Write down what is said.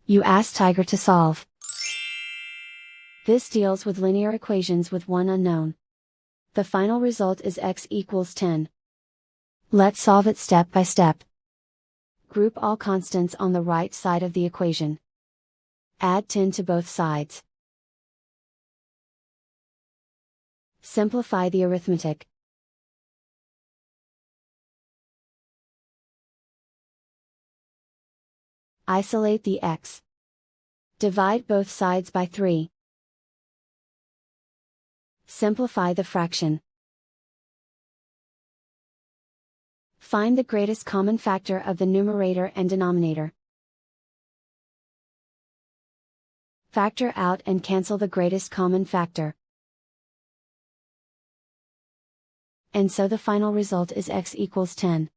You ask Tiger to solve. This deals with linear equations with one unknown. The final result is x equals 10. Let's solve it step by step. Group all constants on the right side of the equation. Add 10 to both sides. Simplify the arithmetic. Isolate the x. Divide both sides by 3. Simplify the fraction. Find the greatest common factor of the numerator and denominator. Factor out and cancel the greatest common factor. And so the final result is x equals 10.